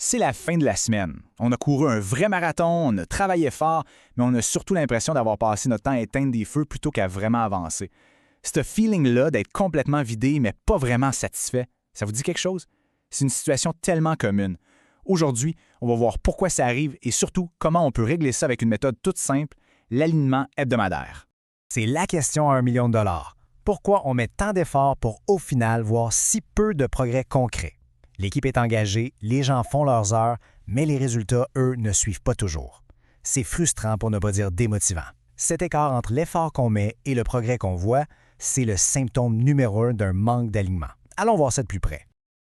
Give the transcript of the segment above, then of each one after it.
C'est la fin de la semaine. On a couru un vrai marathon, on a travaillé fort, mais on a surtout l'impression d'avoir passé notre temps à éteindre des feux plutôt qu'à vraiment avancer. Ce feeling-là d'être complètement vidé, mais pas vraiment satisfait, ça vous dit quelque chose? C'est une situation tellement commune. Aujourd'hui, on va voir pourquoi ça arrive et surtout comment on peut régler ça avec une méthode toute simple, l'alignement hebdomadaire. C'est la question à $1 million. Pourquoi on met tant d'efforts pour, au final, voir si peu de progrès concrets? L'équipe est engagée, les gens font leurs heures, mais les résultats, eux, ne suivent pas toujours. C'est frustrant pour ne pas dire démotivant. Cet écart entre l'effort qu'on met et le progrès qu'on voit, c'est le symptôme numéro 1 d'un manque d'alignement. Allons voir ça de plus près.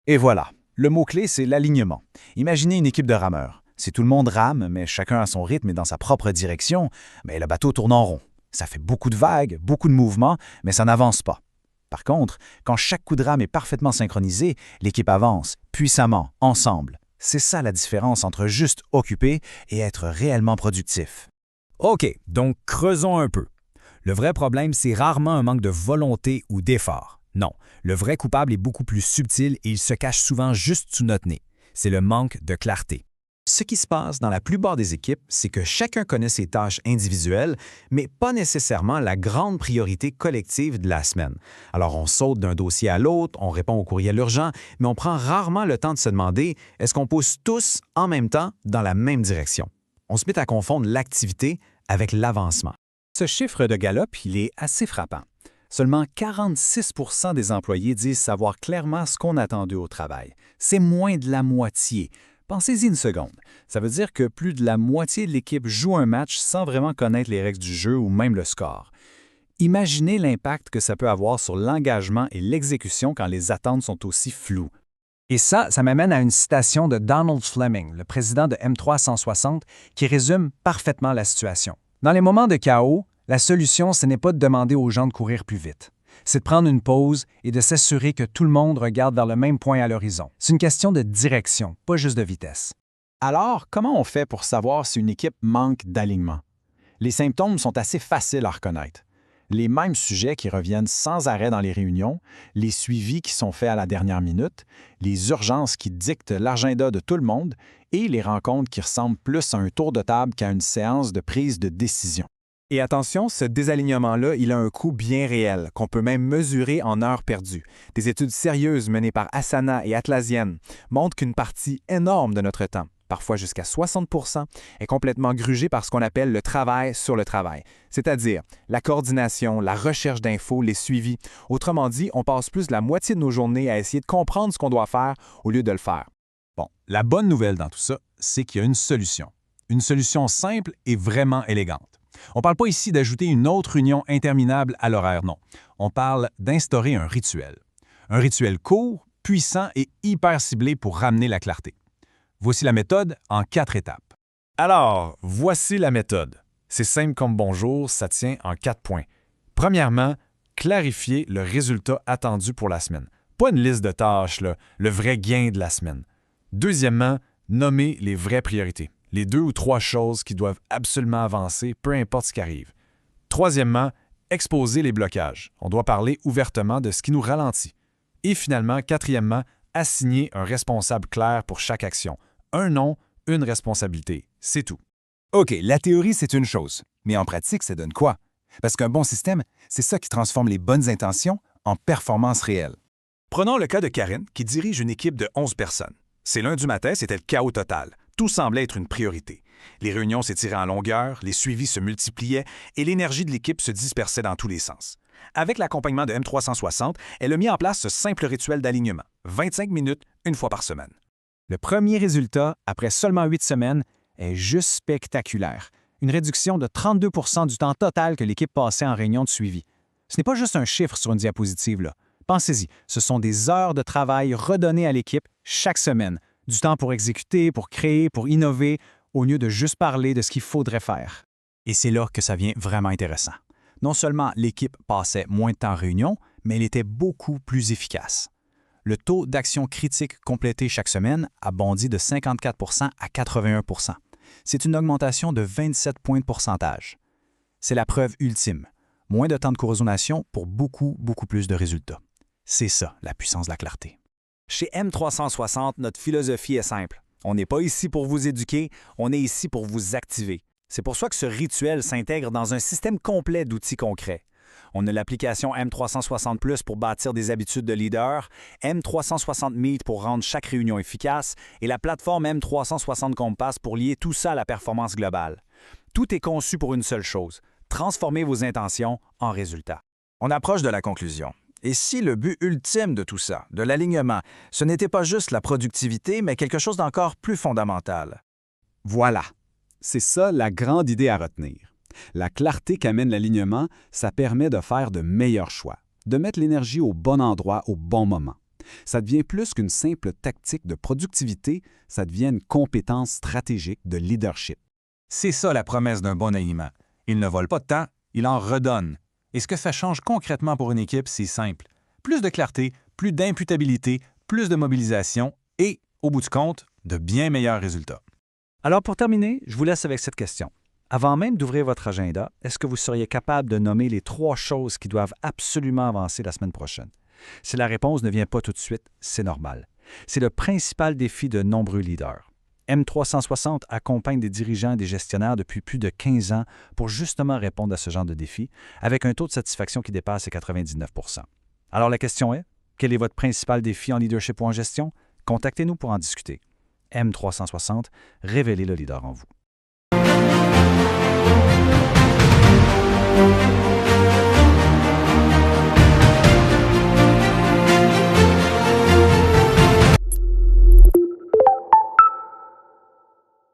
Et voilà, le mot-clé, c'est l'alignement. Imaginez une équipe de rameurs. Si tout le monde rame, mais chacun à son rythme et dans sa propre direction, le bateau tourne en rond. Ça fait beaucoup de vagues, beaucoup de mouvements, mais ça n'avance pas. Par contre, quand chaque coup de rame est parfaitement synchronisé, l'équipe avance, puissamment, ensemble. C'est ça la différence entre juste occuper et être réellement productif. OK, donc creusons un peu. Le vrai problème, c'est rarement un manque de volonté ou d'effort. Non, le vrai coupable est beaucoup plus subtil et il se cache souvent juste sous notre nez. C'est le manque de clarté. Ce qui se passe dans la plupart des équipes, c'est que chacun connaît ses tâches individuelles, mais pas nécessairement la grande priorité collective de la semaine. Alors on saute d'un dossier à l'autre, on répond aux courriels urgents, mais on prend rarement le temps de se demander est-ce qu'on pousse tous en même temps dans la même direction. On se met à confondre l'activité avec l'avancement. Ce chiffre de Gallup, il est assez frappant. Seulement 46% des employés disent savoir clairement ce qu'on attend d'eux au travail. C'est moins de la moitié. Pensez-y une seconde. Ça veut dire que plus de la moitié de l'équipe joue un match sans vraiment connaître les règles du jeu ou même le score. Imaginez l'impact que ça peut avoir sur l'engagement et l'exécution quand les attentes sont aussi floues. Et ça m'amène à une citation de Donald Fleming, le président de M360, qui résume parfaitement la situation. Dans les moments de chaos, la solution, ce n'est pas de demander aux gens de courir plus vite. C'est de prendre une pause et de s'assurer que tout le monde regarde vers le même point à l'horizon. C'est une question de direction, pas juste de vitesse. Alors, comment on fait pour savoir si une équipe manque d'alignement? Les symptômes sont assez faciles à reconnaître. Les mêmes sujets qui reviennent sans arrêt dans les réunions, les suivis qui sont faits à la dernière minute, les urgences qui dictent l'agenda de tout le monde et les rencontres qui ressemblent plus à un tour de table qu'à une séance de prise de décision. Et attention, ce désalignement-là, il a un coût bien réel, qu'on peut même mesurer en heures perdues. Des études sérieuses menées par Asana et Atlassian montrent qu'une partie énorme de notre temps, parfois jusqu'à 60%, est complètement grugée par ce qu'on appelle le travail sur le travail, c'est-à-dire la coordination, la recherche d'infos, les suivis. Autrement dit, on passe plus de la moitié de nos journées à essayer de comprendre ce qu'on doit faire au lieu de le faire. Bon, la bonne nouvelle dans tout ça, c'est qu'il y a une solution. Une solution simple et vraiment élégante. On ne parle pas ici d'ajouter une autre réunion interminable à l'horaire, non. On parle d'instaurer un rituel. Un rituel court, puissant et hyper ciblé pour ramener la clarté. Voici la méthode en 4 étapes. Alors, voici la méthode. C'est simple comme bonjour, ça tient en 4 points. Premièrement, clarifier le résultat attendu pour la semaine. Pas une liste de tâches, là, le vrai gain de la semaine. Deuxièmement, nommer les vraies priorités. Les 2 ou 3 choses qui doivent absolument avancer, peu importe ce qui arrive. Troisièmement, exposer les blocages. On doit parler ouvertement de ce qui nous ralentit. Et finalement, quatrièmement, assigner un responsable clair pour chaque action. Un nom, une responsabilité. C'est tout. OK, la théorie, c'est une chose. Mais en pratique, ça donne quoi? Parce qu'un bon système, c'est ça qui transforme les bonnes intentions en performances réelles. Prenons le cas de Karine, qui dirige une équipe de 11 personnes. C'est lundi matin, c'était le chaos total. Tout semblait être une priorité. Les réunions s'étiraient en longueur, les suivis se multipliaient et l'énergie de l'équipe se dispersait dans tous les sens. Avec l'accompagnement de M360, elle a mis en place ce simple rituel d'alignement. 25 minutes, une fois par semaine. Le premier résultat, après seulement 8 semaines, est juste spectaculaire. Une réduction de 32% du temps total que l'équipe passait en réunion de suivi. Ce n'est pas juste un chiffre sur une diapositive, là. Pensez-y, ce sont des heures de travail redonnées à l'équipe chaque semaine. Du temps pour exécuter, pour créer, pour innover, au lieu de juste parler de ce qu'il faudrait faire. Et c'est là que ça devient vraiment intéressant. Non seulement l'équipe passait moins de temps en réunion, mais elle était beaucoup plus efficace. Le taux d'action critique complété chaque semaine a bondi de 54% à 81%. C'est une augmentation de 27 points de pourcentage. C'est la preuve ultime. Moins de temps de coordination pour beaucoup plus de résultats. C'est ça, la puissance de la clarté. Chez M360, notre philosophie est simple. On n'est pas ici pour vous éduquer, on est ici pour vous activer. C'est pour ça que ce rituel s'intègre dans un système complet d'outils concrets. On a l'application M360+ pour bâtir des habitudes de leader, M360 Meet pour rendre chaque réunion efficace et la plateforme M360 Compass pour lier tout ça à la performance globale. Tout est conçu pour une seule chose, transformer vos intentions en résultats. On approche de la conclusion. Et si le but ultime de tout ça, de l'alignement, ce n'était pas juste la productivité, mais quelque chose d'encore plus fondamental? Voilà. C'est ça la grande idée à retenir. La clarté qu'amène l'alignement, ça permet de faire de meilleurs choix, de mettre l'énergie au bon endroit au bon moment. Ça devient plus qu'une simple tactique de productivité, ça devient une compétence stratégique de leadership. C'est ça la promesse d'un bon alignement. Il ne vole pas de temps, il en redonne. Et ce que ça change concrètement pour une équipe, c'est simple. Plus de clarté, plus d'imputabilité, plus de mobilisation et, au bout du compte, de bien meilleurs résultats. Alors pour terminer, je vous laisse avec cette question. Avant même d'ouvrir votre agenda, est-ce que vous seriez capable de nommer les 3 choses qui doivent absolument avancer la semaine prochaine? Si la réponse ne vient pas tout de suite, c'est normal. C'est le principal défi de nombreux leaders. M360 accompagne des dirigeants et des gestionnaires depuis plus de 15 ans pour justement répondre à ce genre de défi, avec un taux de satisfaction qui dépasse les 99 %. Alors la question est, quel est votre principal défi en leadership ou en gestion? Contactez-nous pour en discuter. M360, révélez le leader en vous.